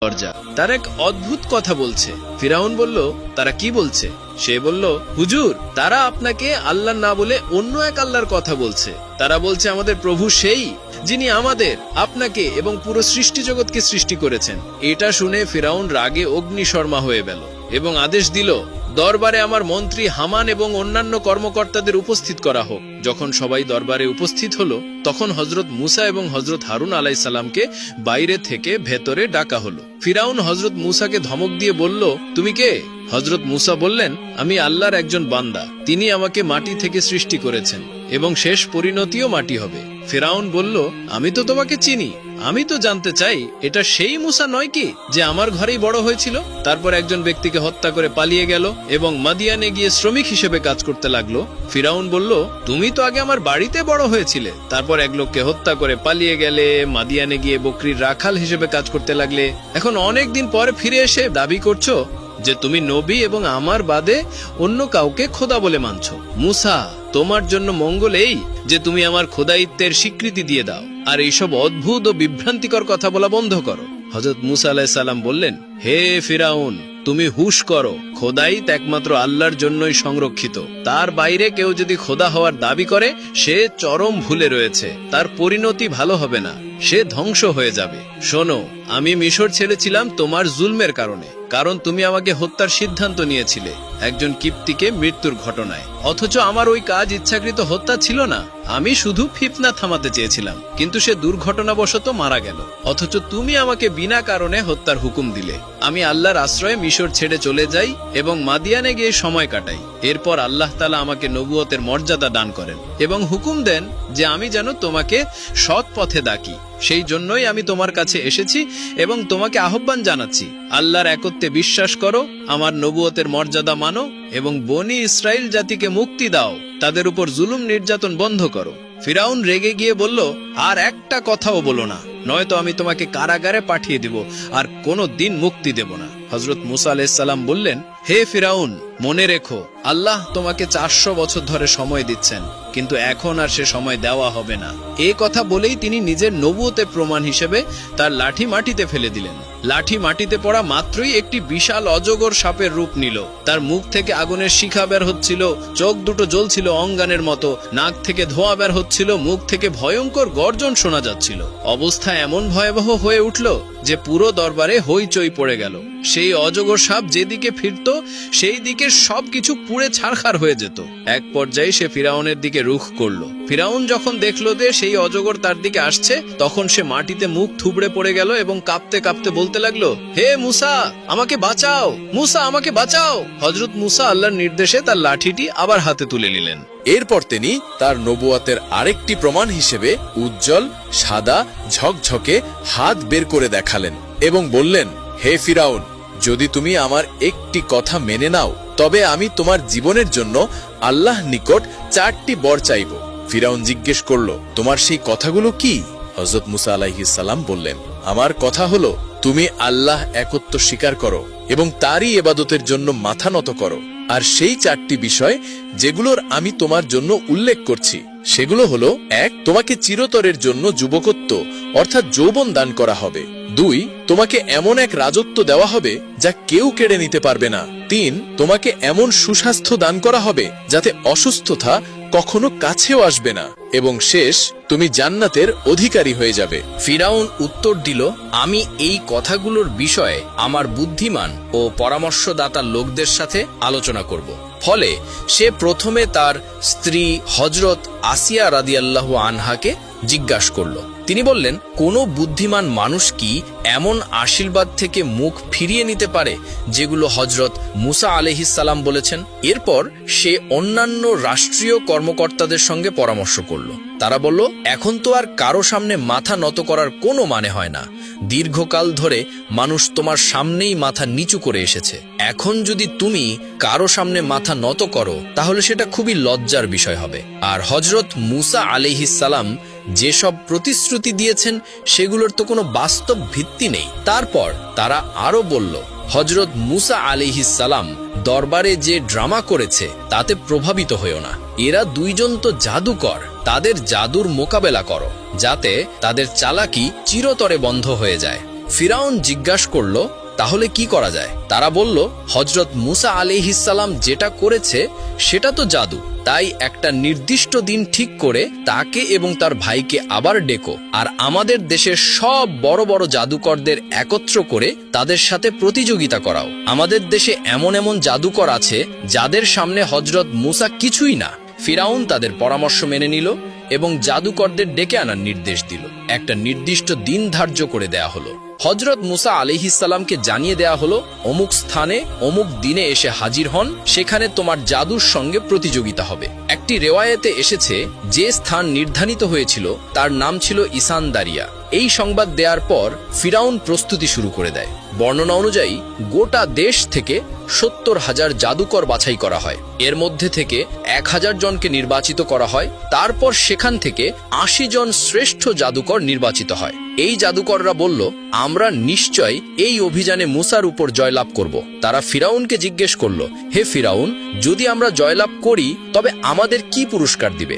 দরজা। তার এক অদ্ভুত কথা বলছে। ফিরাউন বলল, তারা কি বলছে? সে বলল, হুজুর, তারা আপনাকে আল্লাহ না বলে অন্য এক আল্লাহর কথা বলছে। তারা বলছে আমাদের প্রভু সেই, যিনি আমাদের, আপনাকে এবং পুরো সৃষ্টি জগৎকে সৃষ্টি করেছেন। এটা শুনে ফিরাউন রাগে অগ্নিশর্মা হয়ে গেল এবং আদেশ দিল, দরবারে আমার মন্ত্রী হামান এবং অন্যান্য কর্মকর্তাদের উপস্থিত করা হোক। যখন সবাই দরবারে উপস্থিত হলো, তখন হযরত মুসা এবং হযরত হারুন আলাইহিস সালামকে বাইরে থেকে ভেতরে ডাকা হলো। ফিরাউন হযরত মুসাকে ধমক দিয়ে বলল, তুমি কে? হযরত মুসা বললেন, আমি আল্লাহর একজন বান্দা। তিনি আমাকে মাটি থেকে সৃষ্টি করেছেন এবং শেষ পরিণতিও মাটি হবে। ফিরাউন বলল, আমি তো তোমাকে চিনি। আমি তো জানতে চাই, এটা সেই মুসা নয় কি যে আমার ঘরেই বড় হয়েছিল? তারপর একজন ব্যক্তিকে হত্যা করে পালিয়ে গেল এবং মাদিয়ানে গিয়ে শ্রমিক হিসেবে কাজ করতে লাগলো। ফিরাউন বলল, তুমি তো আগে আমার বাড়িতে বড় হয়েছিলে, তারপর এক লোককে হত্যা করে পালিয়ে গেলে, মাদিয়ানে গিয়ে বকরির রাখাল হিসেবে কাজ করতে লাগলে, এখন অনেক দিন পরে ফিরে এসে দাবি করছো যে তুমি নবী এবং আমার বাদে অন্য কাউকে খোদা বলে মানছো। মুসা, তোমার জন্য মঙ্গল এই যে তুমি আমার খোদায়িত্বের স্বীকৃতি দিয়ে দাও আর এইসব অদ্ভুত ও বিভ্রান্তিকর কথা বলা বন্ধ করো। হযরত মুসা আলাইহিস সালাম বললেন, হে ফিরাউন, তুমি হুশ করো, খোদাইত একমাত্র আল্লাহর জন্যই সংরক্ষিত। তার বাইরে কেউ যদি খোদা হওয়ার দাবি করে, সে চরম ভুলে রয়েছে। তার পরিণতি ভালো হবে না, সে ধ্বংস হয়ে যাবে। শোনো, আমি মিশর ছেড়েছিলাম তোমার জুলমের কারণে, কারণ তুমি আমাকে হত্যার সিদ্ধান্ত নিয়েছিলে একজন কিপ্তিকে মৃত্যুর ঘটনায়। অথচ আমার ওই কাজ ইচ্ছাকৃত হত্যা ছিল না, আমি শুধু ফিতনা থামাতে চেয়েছিলাম, কিন্তু সে দুর্ঘটনাবশত মারা গেল। অথচ তুমি আমাকে বিনা কারণে হত্যার হুকুম দিলে। আমি আল্লাহর আশ্রয়ে মিশর ছেড়ে চলে যাই এবং মাদিয়ানে গিয়ে সময় কাটাই। এরপর আল্লাহ তাআলা আমাকে নবুয়তের মর্যাদা দান করেন এবং হুকুম দেন যে আমি যেন তোমাকে সৎ পথে ডাকি। সেই জন্যই আমি তোমার কাছে এসেছি এবং তোমাকে আহ্বান জানাচ্ছি, আল্লাহর একত্বে বিশ্বাস করো, আমার নবুয়তের মর্যাদা মানো এবং বনি ইসরাইল জাতিকে মুক্তি দাও, তাদের উপর জুলুম নির্যাতন বন্ধ করো। ফিরাউন রেগে গিয়ে বলল, আর একটা কথাও বলো না, নয়তো আমি তোমাকে কারাগারে পাঠিয়ে দেব আর কোনো দিন মুক্তি দেব না। হযরত মুসা আলাইহিস সালাম বললেন, হে ফিরাউন, মনে রেখো, আল্লাহ তোমাকে 400 বছর ধরে সময় দিচ্ছেন, কিন্তু এখন আর সে সময় দেওয়া হবে না। এই কথা বলেই তিনি নিজের নবুয়তের প্রমাণ হিসেবে তার লাঠি মাটিতে ফেলে দিলেন। লাঠি মাটিতে পড়া মাত্রই একটি বিশাল অজগর সাপের রূপ নিল। তার মুখ থেকে আগুনের শিখা বের হচ্ছিল, চোখ দুটো জ্বলছিল অঙ্গানের মতো, নাক থেকে ধোঁয়া বের হচ্ছিল, মুখ থেকে ভয়ঙ্কর গর্জন শোনা যাচ্ছিল। অবস্থা এমন ভয়াবহ হয়ে উঠল যে পুরো দরবারে হইচই পড়ে গেল। সেই অজগর সাপ যেদিকে ফিরত, সেই দিকে সবকিছু পুড়ে ছারখার হয়ে যেত। এক পর্যায়ে সে ফিরাউনের দিকে রুখ করলো। ফিরাউন যখন দেখলো যে সেই অজগর তার দিকে আসছে, তখন সে মাটিতে মুখ থুবড়ে পড়ে গেল এবং কাঁপতে কাঁপতে বলতে লাগলো, হে মুসা, আমাকে বাঁচাও, মুসা, আমাকে বাঁচাও। হযরত মুসা আল্লাহর নির্দেশে তার লাঠিটি আবার হাতে তুলে নিলেন। এরপর তিনি তার নবুয়তের আরেকটি প্রমাণ হিসেবে উজ্জ্বল সাদা ঝকঝকে হাত বের করে দেখালেন এবং বললেন, হে ফিরাউন, যদি তুমি আমার একটি কথা মেনে নাও, তবে আমি তোমার জীবনের জন্য আল্লাহ নিকট 4টি বর চাইব। ফিরাউন জিজ্ঞেস করল, তোমার সেই কথাগুলো কি? হযরত মুসা আলাইহিস সালাম বললেন, আমার কথা হলো, তুমি আল্লাহ একত্ব স্বীকার করো এবং তারই ইবাদতের জন্য মাথা নত করো। আর সেই 4টি বিষয় যেগুলোর আমি তোমার জন্য উল্লেখ করছি, সেগুলো হলো, 1, তোমাকে চিরতরের জন্য যুবকত্ব অর্থাৎ যৌবন দান করা হবে। 2, তোমাকে এমন এক রাজত্ব দেওয়া হবে যা কেউ কেড়ে নিতে পারবে না। 3, তোমাকে এমন সুস্বাস্থ্য দান করা হবে যাতে অসুস্থতা কখনো কাছেও আসবে না। এবং শেষ, তুমি জান্নাতের অধিকারী হয়ে যাবে। ফিরাউন উত্তর দিল, আমি এই কথাগুলোর বিষয়ে আমার বুদ্ধিমান ও পরামর্শদাতা লোকদের সাথে আলোচনা করব। ফলে সে প্রথমে তার স্ত্রী হযরত আসিয়া রাদিয়াল্লাহু আনহাকে জিজ্ঞাসা করল। তিনি বললেন, কোনো বুদ্ধিমান মানুষ কি এমন আশীর্বাদ থেকে মুখ ফিরিয়ে নিতে পারে যেগুলো হযরত মুসা আলাইহিস সালাম বলেছেন? এরপর সে অন্যান্য রাষ্ট্রীয় কর্মকর্তাদের সঙ্গে পরামর্শ করল। তারা বলল, এখন তো আর কারো সামনে মাথা নত করার কোনো মানে হয় না। দীর্ঘকাল ধরে মানুষ তোমার সামনেই মাথা নিচু করে এসেছে। এখন যদি তুমি কারো সামনে মাথা নত করো, তাহলে সেটা খুবই লজ্জার বিষয় হবে। আর হযরত মুসা আলাইহিস সালাম যেসব প্রতিশ্রুতি দিয়েছেন, সেগুলোর তো কোনো বাস্তব ভিত্তি নেই। তারপর তারা আরো বলল, হযরত মুসা আলাইহিস সালাম দরবারে যে ড্রামা করেছে তাতে প্রভাবিত হয়েও না। এরা দুইজন তো জাদুকর, তাদের জাদুর মোকাবেলা করো, যাতে তাদের চালাকি চিরতরে বন্ধ হয়ে যায়। ফিরাউন জিজ্ঞাসা করল, তাহলে কি করা যায়? তারা বলল, হযরত মুসা আলাইহিসসালাম যেটা করেছে সেটা তো জাদু, তাই একটা নির্দিষ্ট দিন ঠিক করে তাকে এবং তার ভাইকে আবার ডেকো, আর আমাদের দেশের সব বড় বড় জাদুকরদের একত্র করে তাদের সাথে প্রতিযোগিতা করাও। আমাদের দেশে এমন এমন জাদুকর আছে যাদের সামনে হযরত মুসা কিছুই না। ফিরাউন তাদের পরামর্শ মেনে নিল এবং জাদুকরদের ডেকে আনার নির্দেশ দিল। একটা নির্দিষ্ট দিন ধার্য করে দেয়া হলো। হযরত মুসা আলাইহিসসালামকে জানিয়ে দেয়া হলো, অমুক স্থানে অমুক দিনে এসে হাজির হন, সেখানে তোমার জাদুর সঙ্গে প্রতিযোগিতা হবে। একটি রেওয়ায়েতে এসেছে যে স্থান নির্ধারিত হয়েছিল তার নাম ছিল ইসানদারিয়া। এই সংবাদ দেওয়ার পর ফিরাউন প্রস্তুতি শুরু করে দেয়। বর্ণনা অনুযায়ী গোটা দেশ থেকে 70,000 জাদুকর বাছাই করা হয়। এর মধ্যে থেকে 1000 জনকে নির্বাচিত করা হয়। তারপর সেখান থেকে 80 জন শ্রেষ্ঠ জাদুকর নির্বাচিত হয়। এই জাদুকররা বলল, আমরা নিশ্চয় এই অভিযানে মুসার উপর জয়লাভ করব। তারা ফিরাউনকে জিজ্ঞেস করল, হে ফিরাউন, যদি আমরা জয়লাভ করি তবে আমাদের কি পুরস্কার দিবে?